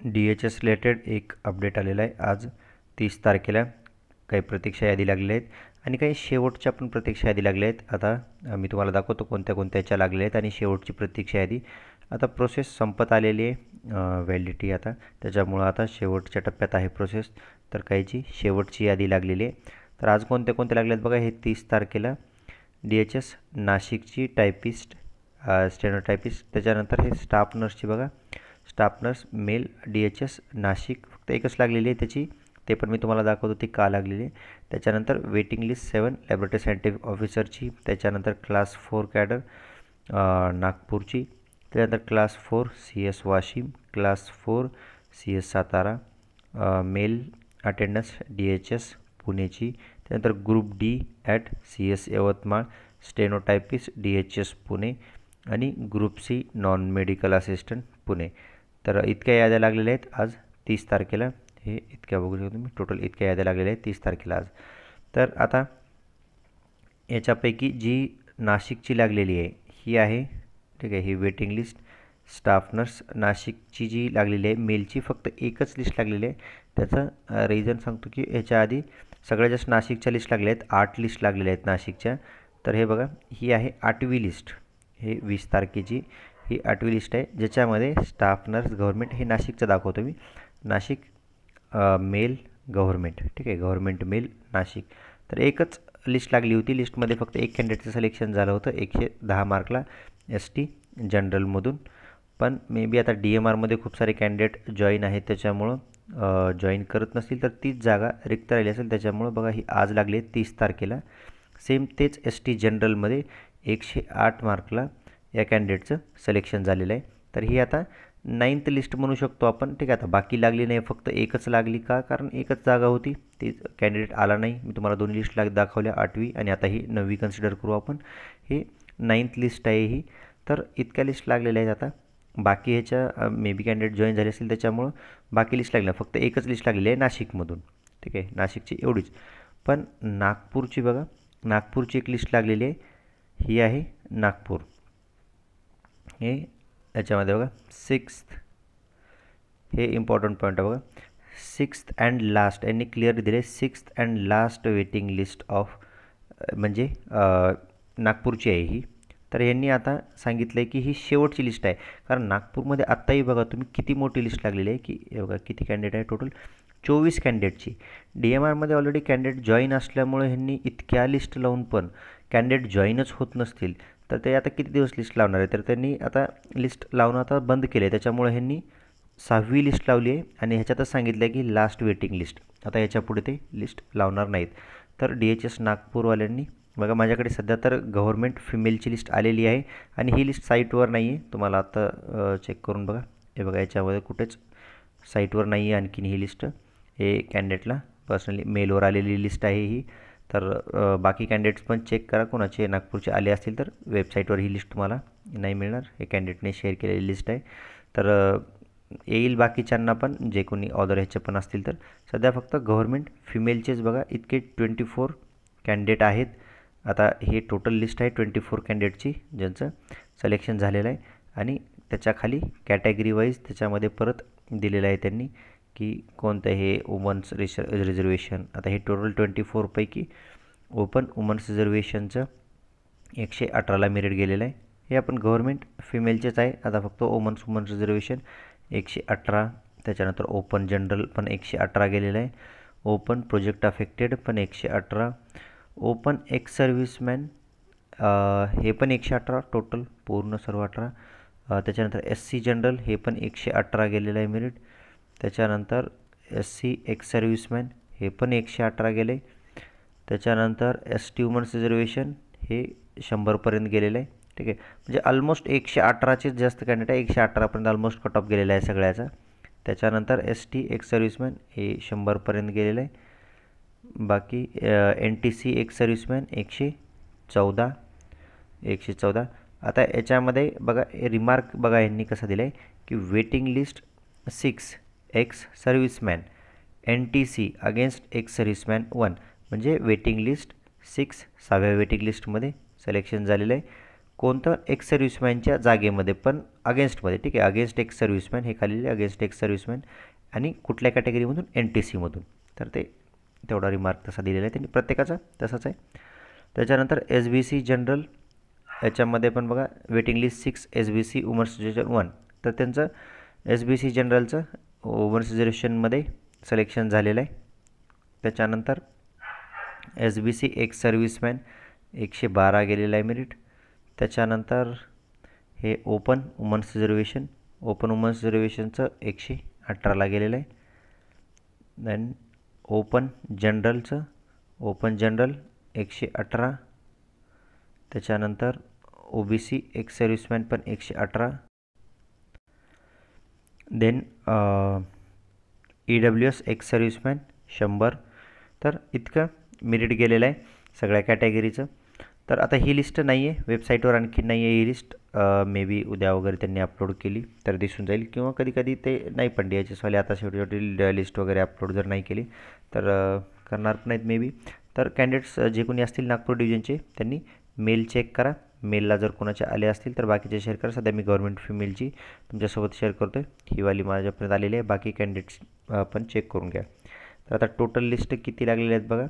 DHS related एक update आलेला आहे आज 30 तारखेला. काही प्रतीक्षा यादी लागलेल्या आहेत आणि काही शेवटच्या पण प्रतीक्षा यादी लागल्या आहेत. आता मी तुम्हाला दाखवतो कोणत्या कोणत्याच्या लागलेल्या आहेत आणि शेवटची प्रतीक्षा यादी. आता प्रोसेस संपत आलेली आहे, व्हॅलिडिटी आता, त्याच्यामुळं आता शेवटच्या टप्प्यात आहे प्रोसेस. तर काहीची शेवटची यादी लागलेली आहे. तर आज कोणत्या कोणत्या लागल्या आहेत बघा. हे 30 तारखेला DHS नाशिकची टायपिस्ट, स्टेनो टायपिस्ट. त्याच्यानंतर हे स्टाफ नर्सची बघा, staff nurse male DHS Nashik फक्त एकच लागलेली आहे त्याची, ते पण मी तुम्हाला दाखवतो ती का लागलेली आहे. त्याच्यानंतर वेटिंग लिस्ट 7 लॅबोरेटरी सायंटिफिक ऑफिसरची. त्याच्यानंतर क्लास 4 कॅडर नागपूरची. त्यानंतर class 4 CS Washim, class 4 CS Satara, male attendance DHS पुणेची. त्यानंतर group D at CS Yavatmal, stenotypist DHS Pune आणि group C non medical assistant Pune. तर इतक्या याद्या लागलेल्या आहेत आज 30 तारखेला. हे इतक्या बघू शकतो तुम्ही, टोटल इतक्या याद्या लागलेल्या आहेत 30 तारखेला आज. तर आता याच्यापैकी जी नाशिकची लागलेली आहे ही आहे, ठीक आहे, ही वेटिंग लिस्ट स्टाफ नर्स नाशिकची जी लागलेली आहे मेलची फक्त एकच लिस्ट लागलेली आहे. त्याचं रिझन सांगतो की ह्याच्या आधी सगळ्यात जास्त नाशिकच्या लिस्ट लागल्या आहेत, 8 लिस्ट लागलेल्या आहेत नाशिकच्या. तर हे बघा, ही आहे 8वी लिस्ट. हे 20 तारखेची ही 8वी लिस्ट आहे, ज्याच्यामध्ये स्टाफ नर्स गव्हर्मेंट हे नाशिकचं दाखवतो मी. नाशिक मेल गव्हर्मेंट, ठीक आहे, गव्हर्मेंट मेल नाशिक. तर एकच लिस्ट लागली होती. लिस्टमध्ये फक्त एक कॅन्डिडेटचं सिलेक्शन झालं होतं 110 मार्कला ST जनरलमधून. पण मे बी आता DMRमध्ये खूप सारे कॅन्डिडेट जॉईन आहेत, त्याच्यामुळं जॉईन करत नसतील तर तीच जागा रिक्त राहिली असेल, त्याच्यामुळं बघा ही आज लागली आहे 30 तारखेला. सेम तेच ST जनरलमध्ये 108 मार्कला या कॅन्डिडेटचं सिलेक्शन झालेलं आहे. तर ही आता 9th लिस्ट म्हणू शकतो आपण, ठीक आहे. आता बाकी लागली नाही, फक्त एकच लागली का, कारण एकच जागा होती, ती कॅन्डिडेट आला नाही. मी तुम्हाला दोन्ही लिस्ट दाखवल्या, 8वी आणि आता ही 9वी कन्सिडर करू आपण. ही 9th लिस्ट आहे ही. तर इतक्या लिस्ट लागलेल्या आहेत. आता बाकी ह्याच्या मे बी कॅन्डिडेट जॉईन झाले असेल, त्याच्यामुळं बाकी लिस्ट लागल्या. फक्त एकच लिस्ट लागलेली आहे नाशिकमधून, ठीक आहे, नाशिकची एवढीच. पण नागपूरची बघा, नागपूरची एक लिस्ट लागलेली आहे, ही आहे नागपूर. हे याच्यामध्ये बघा 6th, हे इम्पॉर्टंट पॉईंट आहे बघा, 6th अँड लास्ट यांनी क्लिअर दिले, 6th and last waiting list of, म्हणजे नागपूरची आहे ही. तर यांनी आता सांगितलं आहे की ही शेवटची लिस्ट आहे, कारण नागपूरमध्ये आत्ताही बघा तुम्ही किती मोठी लिस्ट लागलेली आहे, की हे बघा किती कॅन्डिडेट आहे, टोटल 24 कॅन्डिडेटची. DMRमध्ये ऑलरेडी कॅन्डिडेट जॉईन असल्यामुळे ह्यांनी इतक्या लिस्ट लावून पण कॅन्डिडेट जॉईनच होत नसतील तर ते आता किती दिवस लिस्ट लावणार आहे. तर त्यांनी आता लिस्ट लावणं आता बंद केलं आहे, त्याच्यामुळे ह्यांनी 6वी लिस्ट लावली आहे आणि ह्याच्यातच सांगितलं आहे की लास्ट वेटिंग लिस्ट. आता याच्यापुढे ते लिस्ट लावणार नाहीत. तर DHS नागपूरवाल्यांनी बघा, माझ्याकडे सध्या तर गव्हर्मेंट फिमेलची लिस्ट आलेली आहे आणि ही लिस्ट साईटवर नाही आहे. तुम्हाला आता चेक करून बघा, हे बघा याच्यामध्ये कुठेच साईटवर नाही आहे आणखीन ही लिस्ट. हे कॅन्डिडेटला पर्सनली मेलवर आलेली लिस्ट आहे ही. तर बाकी कॅन्डिडेट्स पण चेक करा, कोणाचे नागपूरचे आले असतील तर वेबसाईटवर ही लिस्ट तुम्हाला नाही मिळणार. हे कॅन्डिडेटने शेअर केलेली लिस्ट आहे. तर येईल बाकीच्यांना पण, जे कोणी ऑदर ह्याचे पण असतील तर. सध्या फक्त गव्हर्मेंट फिमेलचेच बघा इतके 24 कॅन्डिडेट आहेत. आता हे टोटल लिस्ट आहे 24 कॅन्डिडेटची ज्यांचं सिलेक्शन झालेलं आहे. आणि त्याच्या खाली कॅटेगरी वाईज त्याच्यामध्ये परत दिलेलं आहे त्यांनी की कोणतं हे वुमन्स रिझर्वेशन. आता हे टोटल 24 पैकी ओपन वुमन्स रिझर्वेशनचं 118ला मेरिट गेलेलं आहे. हे आपण गव्हर्मेंट फिमेलचेच आहे. आता फक्त वुमन्स रिझर्वेशन 118, त्याच्यानंतर ओपन जनरल पण 118 गेलेलं आहे, ओपन प्रोजेक्ट अफेक्टेड पण 118, ओपन एक्स सर्व्हिसमॅन हे पण 118, टोटल पूर्ण सर्व 18. त्याच्यानंतर SC जनरल हे पण 118 गेलेलं आहे मेरिट. त्याच्यानंतर SC एक्स सर्व्हिसमॅन हे पण 118 गेले. त्याच्यानंतर ST वुमन्स रिझर्वेशन हे 100पर्यंत गेलेलं आहे, ठीक आहे. म्हणजे ऑलमोस्ट 118चेच जास्त कॅन्डिडेट आहे, 118पर्यंत ऑलमोस्ट कट ऑफ गेलेला आहे सगळ्याचा. त्याच्यानंतर ST एक्स सर्व्हिसमॅन हे 100पर्यंत गेलेलं आहे. बाकी NTC एक्स सर्व्हिसमॅन 114. आता याच्यामध्ये बघा रिमार्क बघा यांनी कसा दिला आहे की waiting list 6 ex serviceman NTC against ex serviceman 1, म्हणजे वेटिंग लिस्ट 6 6व्या वेटिंग लिस्टमध्ये सिलेक्शन झालेलं आहे. कोणतं एक्स सर्व्हिसमॅनच्या जागेमध्ये पण अगेन्स्टमध्ये, ठीक आहे, अगेन्स्ट एक्स सर्व्हिसमॅन हे खाली अगेन्स्ट एक्स सर्व्हिसमॅन आणि कुठल्या कॅटेगरीमधून एन टी सीमधून. तर ते तेवढा रिमार्क तसा दिलेला आहे त्यांनी, प्रत्येकाचा तसाच आहे. त्याच्यानंतर एस बी सी जनरल याच्यामध्ये पण बघा waiting list 6 S B C women's reservation 1. तर त्यांचं एस बी सी जनरलचं वुमन्स रिझर्वेशनमध्ये सिलेक्शन झालेलं आहे. त्याच्यानंतर S B C ex serviceman 112 गेलेलं आहे मेरिट. त्याच्यानंतर हे open women's reservation, open women's रिझर्वेशनचं 118ला गेलेलं आहे. देन ओपन जनरलचं, ओपन जनरल 118. त्याच्यानंतर O B C ex serviceman पण 118. Then E W S ex serviceman 100. तर इतकं मेरिट गेलेलं आहे सगळ्या कॅटेगरीचं. तर आता ही लिस्ट नाही आहे वेबसाईटवर, आणखी नाही आहे ही लिस्ट. मे बी उद्या वगैरे त्यांनी अपलोड केली तर दिसून जाईल, किंवा कधी कधी ते नाही पण डी एच एसवाले आता शेवटी शेवटी लिस्ट वगैरे अपलोड जर नाही केली तर करणार पण नाहीत मे बी. तर कॅन्डिडेट्स जे कोणी असतील नागपूर डिव्हिजनचे त्यांनी मेल चेक करा. मेलला जर कोणाचे आले असतील तर बाकीचे शेअर करा. सध्या मी गव्हर्नमेंट फिमेलची तुमच्यासोबत शेअर करतो आहे, ही वाली माझ्यापर्यंत आलेली आहे. बाकी कॅन्डिडेट्स पण चेक करून घ्या. तर आता टोटल लिस्ट किती लागलेले आहेत बघा.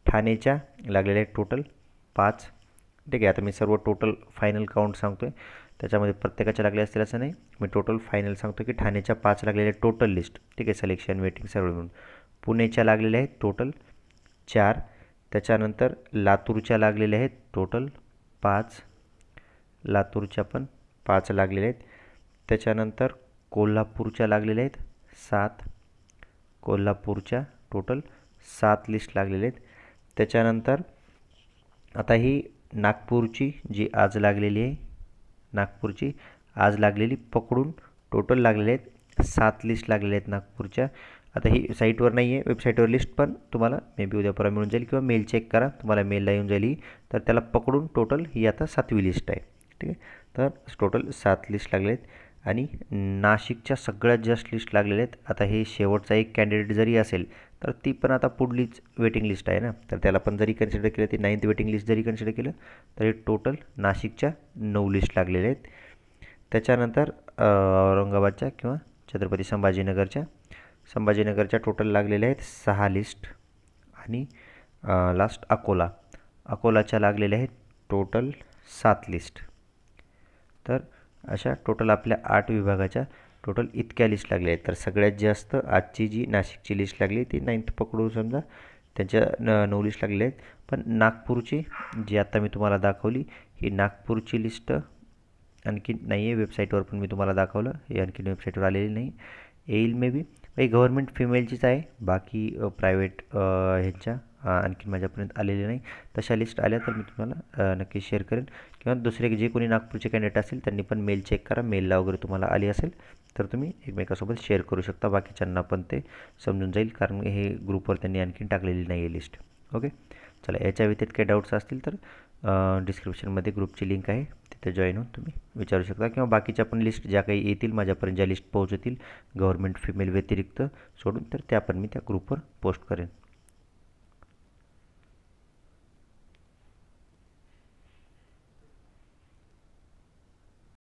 ठाणेच्या लागलेल्या आहेत टोटल 5, ठीक आहे. आता मी सर्व टोटल फायनल काउंट सांगतो आहे, त्याच्यामध्ये प्रत्येकाच्या लागले असतील असं नाही, मी टोटल फायनल सांगतो की ठाणेच्या 5 लागलेल्या टोटल लिस्ट, ठीक आहे, सिलेक्शन वेटिंग सर्व म्हणून. पुणेच्या लागलेल्या आहेत टोटल 4. त्याच्यानंतर लातूरच्या लागलेल्या आहेत टोटल 5, लातूरच्या पण 5 लागलेल्या आहेत. त्याच्यानंतर कोल्हापूरच्या लागलेल्या आहेत 7, कोल्हापूरच्या टोटल 7 लिस्ट लागलेल्या आहेत. त्याच्यानंतर आता ही नागपूरची जी आज लागलेली आहे, नागपूरची आज लागलेली पकडून टोटल लागलेले आहेत 7 लिस्ट लागलेल्या आहेत नागपूरच्या. आता ही साईटवर नाही आहे, वेबसाईटवर लिस्ट पण तुम्हाला मे बी उद्या परवा मिळून जाईल, किंवा मेल चेक करा तुम्हाला मेलला येऊन जाईल ही. तर त्याला पकडून टोटल ही आता 7वी लिस्ट आहे, ठीक आहे. तर टोटल 7 लिस्ट लागले आहेत. आणि नाशिकच्या सगळ्यात जास्त लिस्ट लागलेल्या आहेत. आता हे शेवटचा एक कॅन्डिडेट जरी असेल तर ती पण आता पुढलीच वेटिंग लिस्ट आहे ना, तर त्याला पण जरी कन्सिडर केलं, ती 9th वेटिंग लिस्ट जरी कन्सिडर केलं तर हे टोटल नाशिकच्या 9 लिस्ट लागलेल्या आहेत. त्याच्यानंतर औरंगाबादच्या किंवा छत्रपती संभाजीनगरच्या टोटल लागलेल्या आहेत 6 लिस्ट. आणि लास्ट अकोलाच्या लागलेल्या आहेत टोटल 7 लिस्ट. तर अशा टोटल आपल्या 8 विभागाच्या टोटल इतक्या लिस्ट लागल्या आहेत. तर सगळ्यात जास्त आजची जी नाशिकची लिस्ट लागली ती 9th पकडून समजा त्यांच्या 9 लिस्ट लागलेल्या आहेत. पण नागपूरची जी आता मी तुम्हाला दाखवली ही नागपूरची लिस्ट आणखी नाही आहे वेबसाईटवर, पण मी तुम्हाला दाखवलं हे आणखी वेबसाईटवर आलेली नाही, येईल मे बी. काही गव्हर्नमेंट फिमेलचीच आहे, बाकी प्रायव्हेट ह्याच्या आणखी माझ्यापर्यंत आलेले नाही. तशा लिस्ट आल्या तर मी तुम्हाला नक्की शेअर करेन, किंवा दुसरे जे कोणी नागपूरचे कॅन्डिडेट असतील त्यांनी पण मेल चेक करा. मेलला वगैरे तुम्हाला आली असेल तर तुम्ही एकमेकासोबत शेअर करू शकता, बाकीच्यांना पण ते समजून जाईल, कारण हे ग्रुपवर त्यांनी आणखीन टाकलेली नाही आहे लिस्ट. ओके, चला, याच्या व्यतिरिक्त काही डाऊट्स असतील तर डिस्क्रिप्शनमध्ये ग्रुपची लिंक आहे, तिथे जॉईन होऊन तुम्ही विचारू शकता, किंवा बाकीच्या पण लिस्ट ज्या काही येतील माझ्यापर्यंत, ज्या लिस्ट पोहोचतील गव्हर्नमेंट फिमेल व्यतिरिक्त सोडून, तर त्या पण मी त्या ग्रुपवर पोस्ट करेन.